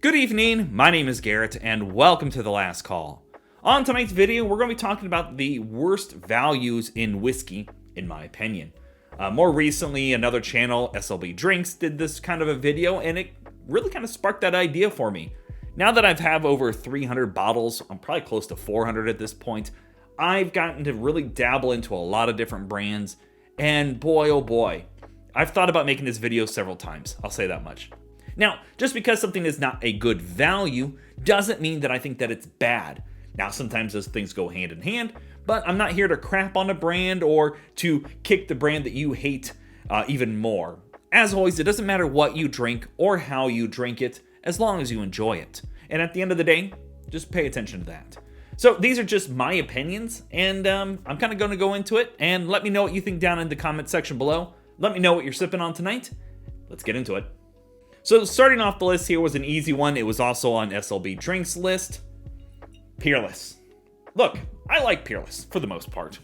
Good evening, my name is Garrett, and welcome to The Last Call. On tonight's video, we're going to be talking about the worst values in whiskey, in my opinion. More recently, another channel, SLB Drinks, did this kind of a video, and it really kind of sparked that idea for me. Now that I've have over 300 bottles, I'm probably close to 400 at this point, I've gotten to really dabble into a lot of different brands, and boy oh boy, I've thought about making this video several times, I'll say that much. Now, just because something is not a good value doesn't mean that I think that it's bad. Now, sometimes those things go hand in hand, but I'm not here to crap on a brand or to kick the brand that you hate even more. As always, it doesn't matter what you drink or how you drink it, as long as you enjoy it. And at the end of the day, just pay attention to that. So these are just my opinions, and I'm kind of going to go into it, and let me know what you think down in the comment section below. Let me know what you're sipping on tonight. Let's get into it. So starting off the list here was an easy one. It was also on SLB Drinks list. Peerless. Look, I like Peerless for the most part.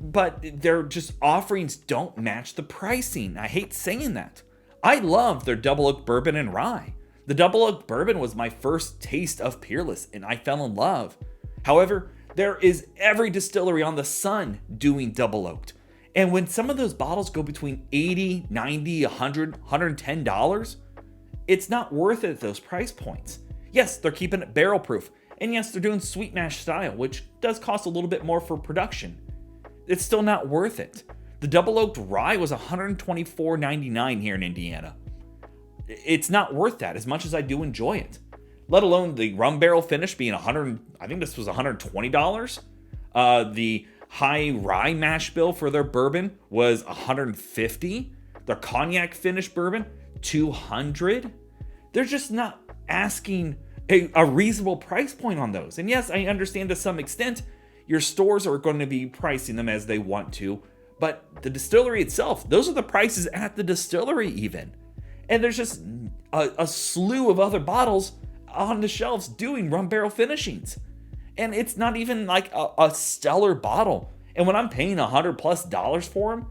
But their just offerings don't match the pricing. I hate saying that. I love their Double Oak Bourbon and Rye. The Double Oak Bourbon was my first taste of Peerless, and I fell in love. However, there is every distillery on the sun doing Double Oaked. And when some of those bottles go between $80, $90, $100, $110, it's not worth it at those price points. Yes, they're keeping it barrel proof. And yes, they're doing sweet mash style, which does cost a little bit more for production. It's still not worth it. The Double Oaked Rye was $124.99 here in Indiana. It's not worth that as much as I do enjoy it. Let alone the rum barrel finish being I think this was $120. The high rye mash bill for their bourbon was $150. Their cognac finish bourbon, $200. They're just not asking a reasonable price point on those. And yes, I understand to some extent your stores are going to be pricing them as they want to, but the distillery itself, those are the prices at the distillery even. And there's just a slew of other bottles on the shelves doing rum barrel finishings. And it's not even like a stellar bottle. And when I'm paying $100+ for them,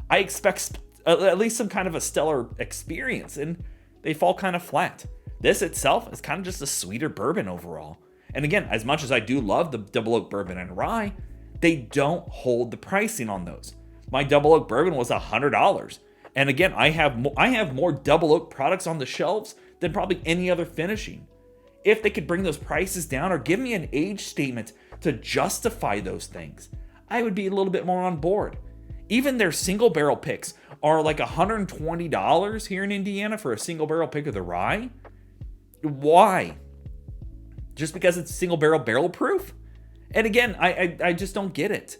I expect at least some kind of a stellar experience, and they fall kind of flat. This itself is kind of just a sweeter bourbon overall. And again, as much as I do love the Double Oak Bourbon and Rye, they don't hold the pricing on those. My Double Oak Bourbon was $100. And again, I have more Double Oak products on the shelves than probably any other finishing. If they could bring those prices down or give me an age statement to justify those things, I would be a little bit more on board. Even their single barrel picks are like $120 here in Indiana for a single barrel pick of the rye. Why? Just because it's single barrel proof? And again, I just don't get it.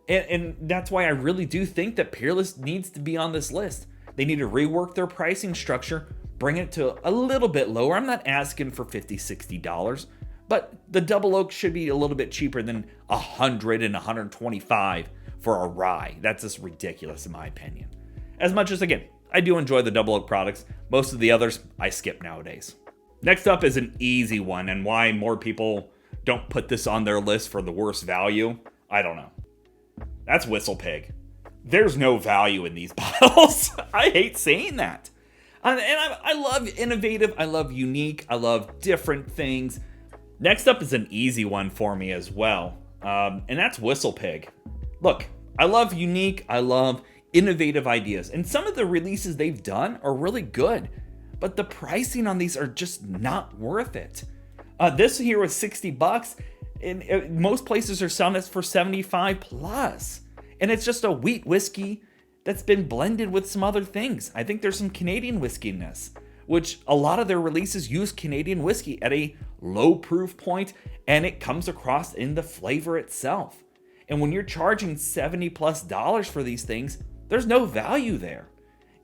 And that's why I really do think that Peerless needs to be on this list. They need to rework their pricing structure, bring it to a little bit lower. I'm not asking for $50, $60, but the Double Oak should be a little bit cheaper than $100 and $125 for a rye. That's just ridiculous in my opinion. As much as, again, I do enjoy the Double Oak products, most of the others I skip nowadays. Next up is an easy one, and why more people don't put this on their list for the worst value, I don't know. That's Whistle Pig. There's no value in these bottles. I hate saying that. And I love innovative, I love unique, I love different things. Next up is an easy one for me as well, and that's Whistle Pig. Look, I love unique, I love innovative ideas, and some of the releases they've done are really good, but the pricing on these are just not worth it. This here was $60, and most places are selling this for $75+, and it's just a wheat whiskey that's been blended with some other things. I think there's some Canadian whiskey in this, which a lot of their releases use Canadian whiskey at a low proof point, and it comes across in the flavor itself. And when you're charging $70+ for these things, there's no value there.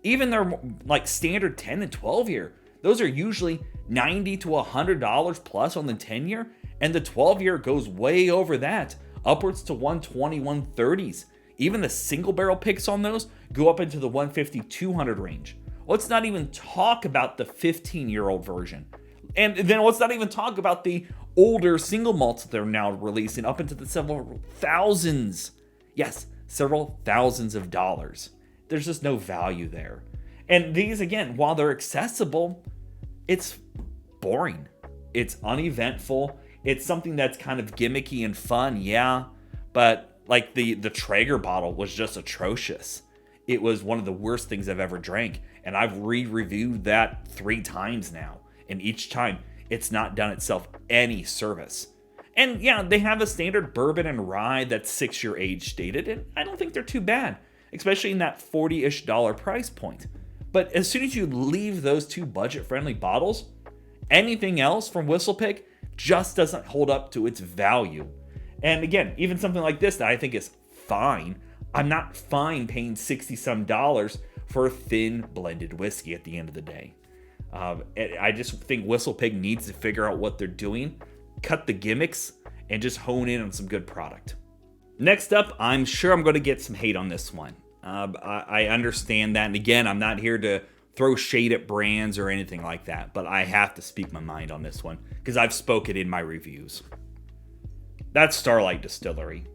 Even their like standard 10 and 12 year, those are usually $90 to $100 plus on the 10 year, and the 12 year goes way over that, upwards to $120, $130s. Even the single barrel picks on those go up into the $150, $200 range. Let's not even talk about the 15-year-old version. And then let's not even talk about the older single malts that they're now releasing up into the several thousands. Yes, several thousands of dollars. There's just no value there. And these, again, while they're accessible, it's boring. It's uneventful. It's something that's kind of gimmicky and fun, yeah, but like the Traeger bottle was just atrocious. It was one of the worst things I've ever drank, and I've re-reviewed that 3 times now, and each time it's not done itself any service. And yeah, they have a standard bourbon and rye that's 6-year age dated, and I don't think they're too bad, especially in that $40-ish price point. But as soon as you leave those 2 budget-friendly bottles, anything else from WhistlePig just doesn't hold up to its value. And again, even something like this that I think is fine, I'm not fine paying $60-some for a thin blended whiskey at the end of the day. I just think WhistlePig needs to figure out what they're doing, cut the gimmicks, and just hone in on some good product. Next up, I'm sure I'm going to get some hate on this one. I understand that, and again, I'm not here to throw shade at brands or anything like that, but I have to speak my mind on this one because I've spoken in my reviews. That's Starlight Distillery.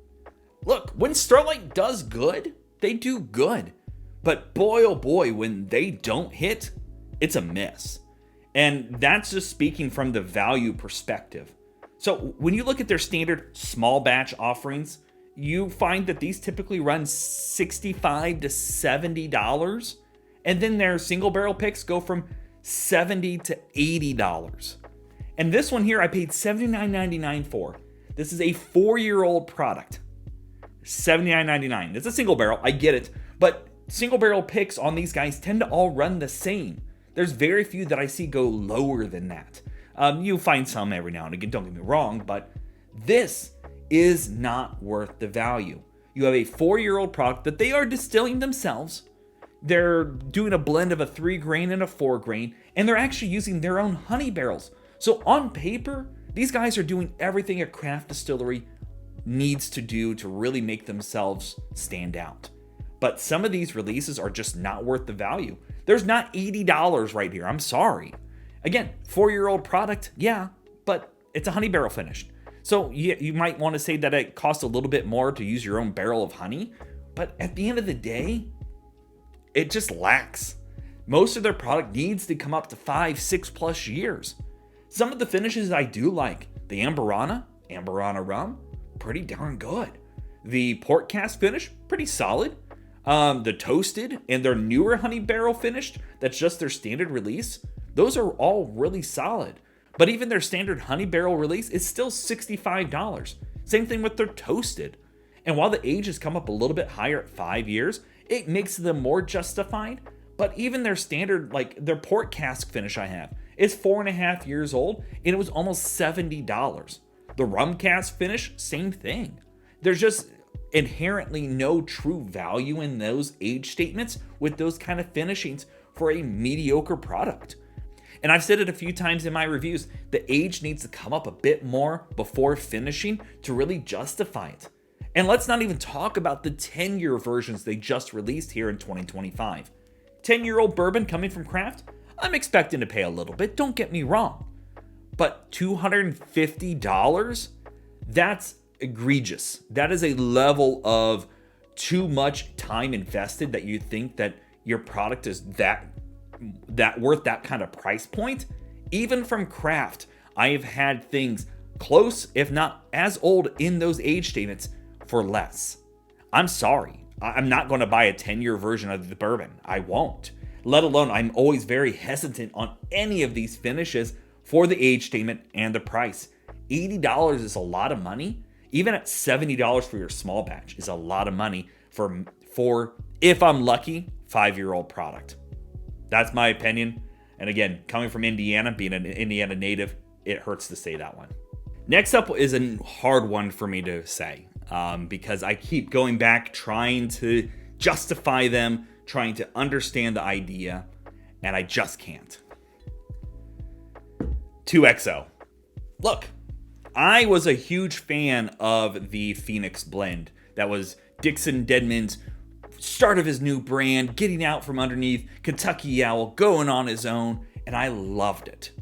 Look, when Starlight does good, they do good. But boy, oh boy, when they don't hit, it's a miss. And that's just speaking from the value perspective. So when you look at their standard small batch offerings, you find that these typically run $65 to $70. And then their single barrel picks go from $70 to $80. And this one here I paid $79.99 for. This is a 4-year-old product. $79.99. It's a single barrel, I get it. But single barrel picks on these guys tend to all run the same. There's very few that I see go lower than that. You find some every now and again, don't get me wrong, but this is not worth the value. You have a 4-year-old product that they are distilling themselves. They're doing a blend of a 3 grain and a 4 grain, and they're actually using their own honey barrels. So on paper, these guys are doing everything a craft distillery needs to do to really make themselves stand out. But some of these releases are just not worth the value. There's not $80 right here. I'm sorry. Again, 4-year-old product, yeah, but it's a honey barrel finished. So you might want to say that it costs a little bit more to use your own barrel of honey, but at the end of the day, it just lacks. Most of their product needs to come up to 5-6+ years. Some of the finishes I do like. The Amberana rum, pretty darn good. The port cask finish, pretty solid. The toasted and their newer honey barrel finished, that's just their standard release. Those are all really solid. But even their standard honey barrel release is still $65. Same thing with their toasted. And while the age has come up a little bit higher at 5 years, it makes them more justified. But even their standard, like their port cask finish I have, is 4.5 years old, and it was almost $70. The rum cask finish, same thing. There's just inherently no true value in those age statements with those kind of finishings for a mediocre product. And I've said it a few times in my reviews, the age needs to come up a bit more before finishing to really justify it. And let's not even talk about the 10-year versions they just released here in 2025. 10-year-old bourbon coming from craft, I'm expecting to pay a little bit, don't get me wrong. But $250? That's egregious. That is a level of too much time invested that you think that your product is that worth that kind of price point. Even from craft, I have had things close, if not as old in those age statements for less. I'm sorry. I'm not going to buy a 10-year version of the bourbon. I won't. Let alone, I'm always very hesitant on any of these finishes for the age statement and the price. $80 is a lot of money. Even at $70 for your small batch is a lot of money for if I'm lucky, 5-year-old product. That's my opinion. And again, coming from Indiana, being an Indiana native, it hurts to say that one. Next up is a hard one for me to say because I keep going back, trying to justify them, trying to understand the idea, and I just can't. 2XO. Look, I was a huge fan of the Phoenix blend. That was Dixon Dedman's start of his new brand, getting out from underneath Kentucky Owl, going on his own, and I loved it.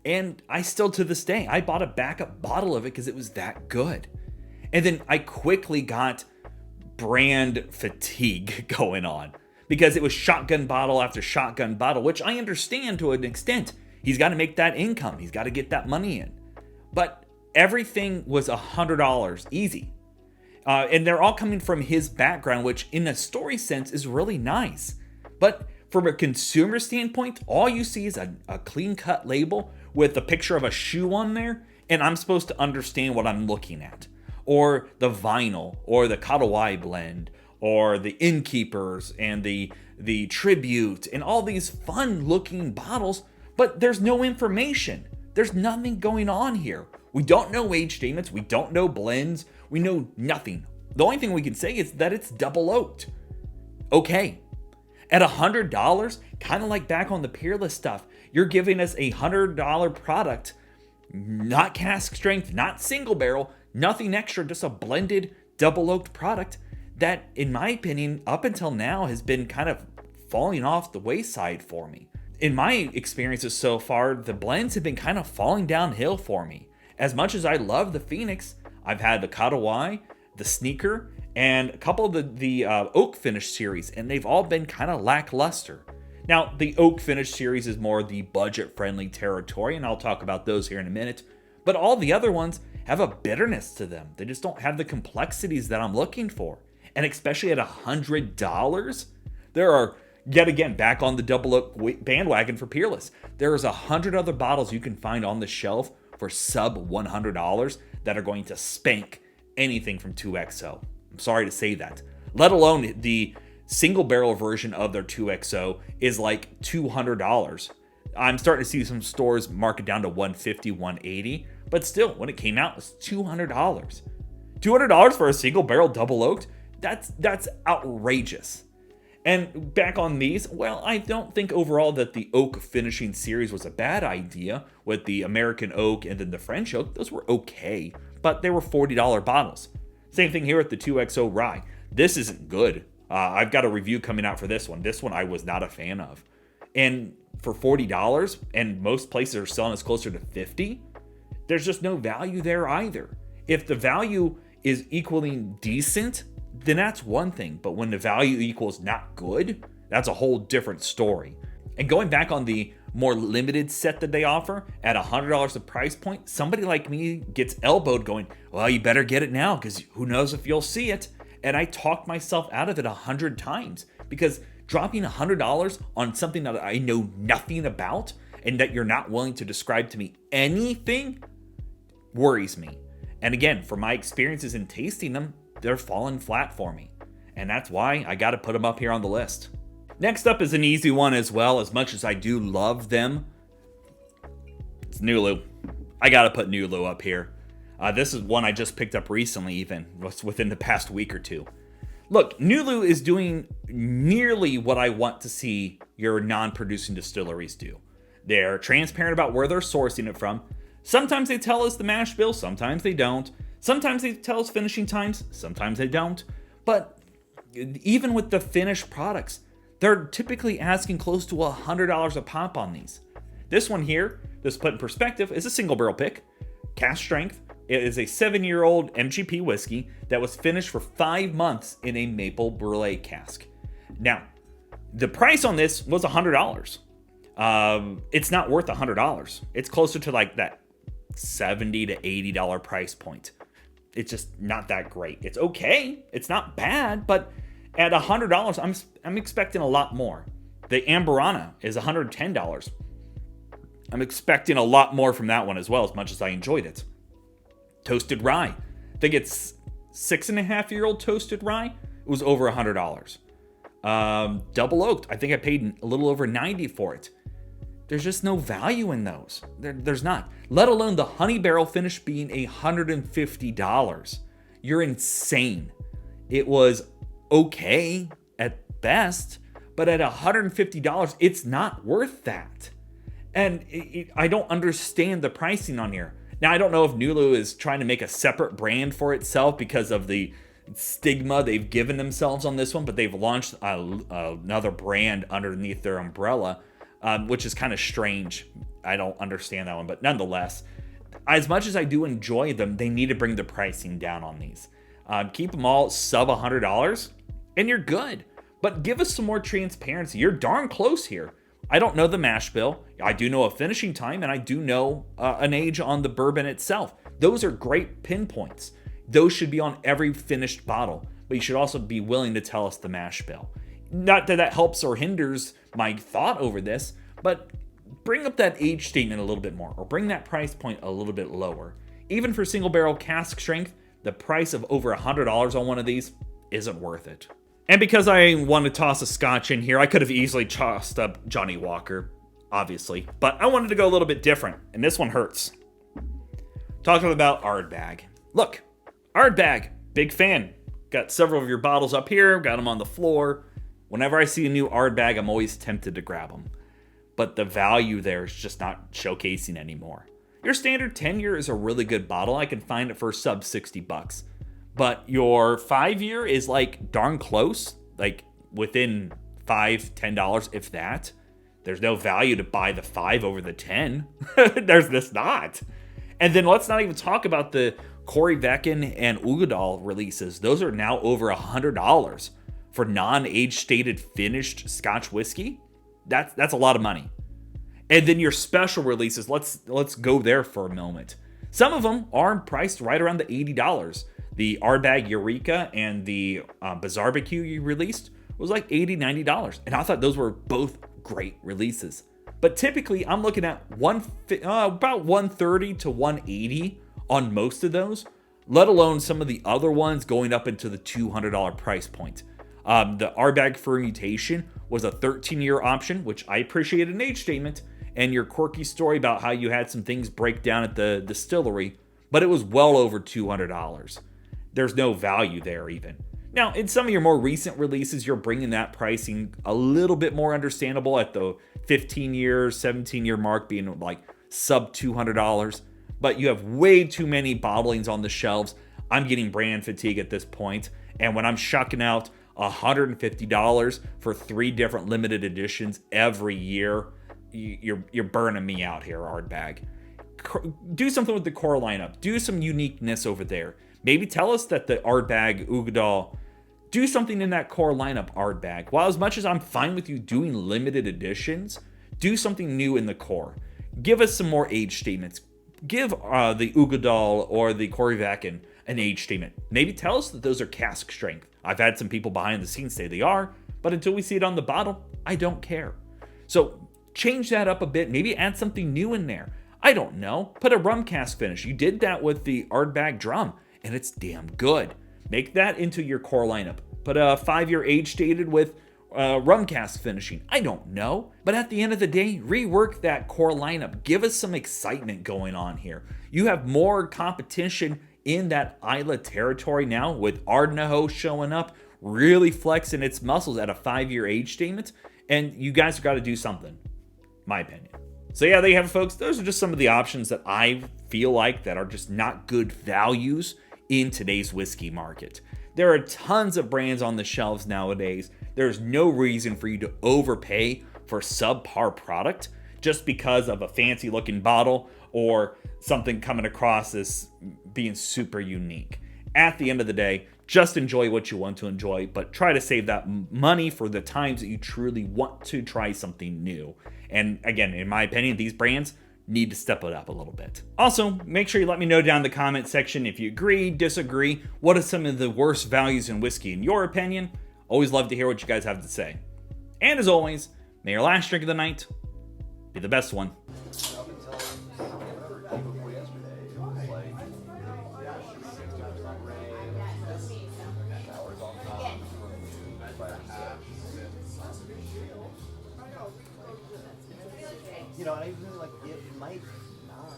And I still, to this day, I bought a backup bottle of it because it was that good. And then I quickly got brand fatigue going on because it was shotgun bottle after shotgun bottle, which I understand to an extent. He's got to make that income. He's got to get that money in. But everything was $100 easy. And they're all coming from his background, which in a story sense is really nice. But from a consumer standpoint, all you see is a clean-cut label with a picture of a shoe on there, and I'm supposed to understand what I'm looking at. Or the vinyl, or the Katawai blend, or the Innkeepers, and the Tribute, and all these fun-looking bottles, but there's no information. There's nothing going on here. We don't know age statements. We don't know blends. We know nothing. The only thing we can say is that it's double oaked. Okay. At $100, kind of like back on the Peerless stuff, you're giving us a $100 product, not cask strength, not single barrel, nothing extra, just a blended double oaked product that, in my opinion, up until now has been kind of falling off the wayside for me. In my experiences so far, the blends have been kind of falling downhill for me. As much as I love the Phoenix, I've had the Katawai, the Sneaker, and a couple of the Oak Finish series, and they've all been kind of lackluster. Now, the Oak Finish series is more the budget-friendly territory, and I'll talk about those here in a minute. But all the other ones have a bitterness to them. They just don't have the complexities that I'm looking for. And especially at $100, there are, yet again, back on the double oak bandwagon for Peerless, there's 100 other bottles you can find on the shelf for sub $100 that are going to spank anything from 2XO. I'm sorry to say that. Let alone the single barrel version of their 2XO is like $200. I'm starting to see some stores mark it down to $150, $180, but still, when it came out, it was $200. $200 for a single barrel double oaked? That's outrageous. And back on these, well, I don't think overall that the oak finishing series was a bad idea with the American oak and then the French oak. Those were okay, but they were $40 bottles. Same thing here with the 2XO rye. This isn't good. I've got a review coming out for this one. This one I was not a fan of. And for $40, and most places are selling us closer to $50, there's just no value there either. If the value is equaling decent, then that's one thing. But when the value equals not good, that's a whole different story. And going back on the more limited set that they offer at $100 a price point, somebody like me gets elbowed going, well, you better get it now because who knows if you'll see it. And I talked myself out of it 100 times because dropping $100 on something that I know nothing about and that you're not willing to describe to me anything worries me. And again, from my experiences in tasting them, they're falling flat for me. And that's why I got to put them up here on the list. Next up is an easy one as well, as much as I do love them. It's Nulu. I got to put Nulu up here. This is one I just picked up recently, even within the past week or two. Look, Nulu is doing nearly what I want to see your non-producing distilleries do. They're transparent about where they're sourcing it from. Sometimes they tell us the mash bill, sometimes they don't. Sometimes they tell us finishing times, sometimes they don't. But even with the finished products, they're typically asking close to $100 a pop on these. This one here, just put in perspective, is a single barrel pick, cask strength. It is a 7-year-old MGP whiskey that was finished for 5 months in a maple brulee cask. Now, the price on this was $100. It's not worth $100. It's closer to like that $70 to $80 price point. It's just not that great. It's okay. It's not bad, but at $100, I'm expecting a lot more. The Amberana is $110. I'm expecting a lot more from that one as well, as much as I enjoyed it. Toasted rye. I think it's 6.5-year-old toasted rye. It was over $100. Double oaked. I think I paid a little over $90 for it. There's just no value in those. There's not. Let alone the honey barrel finish being $150. You're insane. It was okay at best, but at $150, it's not worth that. And I don't understand the pricing on here. Now, I don't know if Nulu is trying to make a separate brand for itself because of the stigma they've given themselves on this one, but they've launched another brand underneath their umbrella, which is kind of strange. I don't understand that one, but nonetheless, as much as I do enjoy them, they need to bring the pricing down on these. Keep them all sub $100, and you're good. But give us some more transparency. You're darn close here. I don't know the mash bill. I do know a finishing time, and I do know an age on the bourbon itself. Those are great pinpoints. Those should be on every finished bottle, but you should also be willing to tell us the mash bill. Not that that helps or hinders my thought over this, but bring up that age statement a little bit more, or bring that price point a little bit lower. Even for single barrel cask strength, the price of over $100 on one of these isn't worth it. And because I want to toss a scotch in here, I could have easily tossed up Johnny Walker, obviously, but I wanted to go a little bit different, and this one hurts. Talking about Ardbeg. Look, Ardbeg, big fan. Got several of your bottles up here, got them on the floor. Whenever I see a new Ardbeg, I'm always tempted to grab them. But the value there is just not showcasing anymore. Your standard 10-year is a really good bottle. I can find it for sub $60. But your 5-year is like darn close, like within $5-10, if that. There's no value to buy the 5 over the 10. There's this not. And then let's not even talk about the Korryvaken and Ugadal releases. Those are now over $100 for non-age stated finished Scotch whiskey. That's a lot of money. And then your special releases, let's go there for a moment. Some of them are priced right around the $80. The Ardbeg Eureka and the Bizarrebecue you released was like $80, $90. And I thought those were both great releases. But typically, I'm looking at about $130 to $180 on most of those, let alone some of the other ones going up into the $200 price point. The Ardbeg Fermentation was a 13-year option, which I appreciated an age statement, and your quirky story about how you had some things break down at the distillery, but it was well over $200. There's no value there even. Now, in some of your more recent releases, you're bringing that pricing a little bit more understandable at the 15-year, 17-year mark being like sub $200, but you have way too many bottlings on the shelves. I'm getting brand fatigue at this point, and when I'm shucking out $150 for 3 different limited editions every year, you're burning me out here, Ardbeg. Do something with the core lineup. Do some uniqueness over there. Maybe tell us that the Ardbeg, Ugadal, do something in that core lineup, Ardbeg. While as much as I'm fine with you doing limited editions, do something new in the core. Give us some more age statements. Give the Ugadal or the Korryvaken an age statement. Maybe tell us that those are cask strength. I've had some people behind the scenes say they are, but until we see it on the bottle, I don't care. So change that up a bit. Maybe add something new in there. I don't know. Put a rum cask finish. You did that with the Ardbeg drum, and it's damn good. Make that into your core lineup. Put a 5-year age stated with rum cask finishing. I don't know. But at the end of the day, rework that core lineup. Give us some excitement going on here. You have more competition in that Isla territory now with Ardnaho showing up, really flexing its muscles at a 5-year age statement. And you guys have got to do something. My opinion. So yeah, there you have it, folks. Those are just some of the options that I feel like that are just not good values in today's whiskey market. There are tons of brands on the shelves nowadays. There's no reason for you to overpay for subpar product just because of a fancy looking bottle or something coming across as being super unique. At the end of the day, just enjoy what you want to enjoy, but try to save that money for the times that you truly want to try something new. And again, in my opinion, these brands need to step it up a little bit. Also, make sure you let me know down in the comment section if you agree, disagree, what are some of the worst values in whiskey in your opinion. Always love to hear what you guys have to say. And as always, may your last drink of the night be the best one. You know, I even like it might not.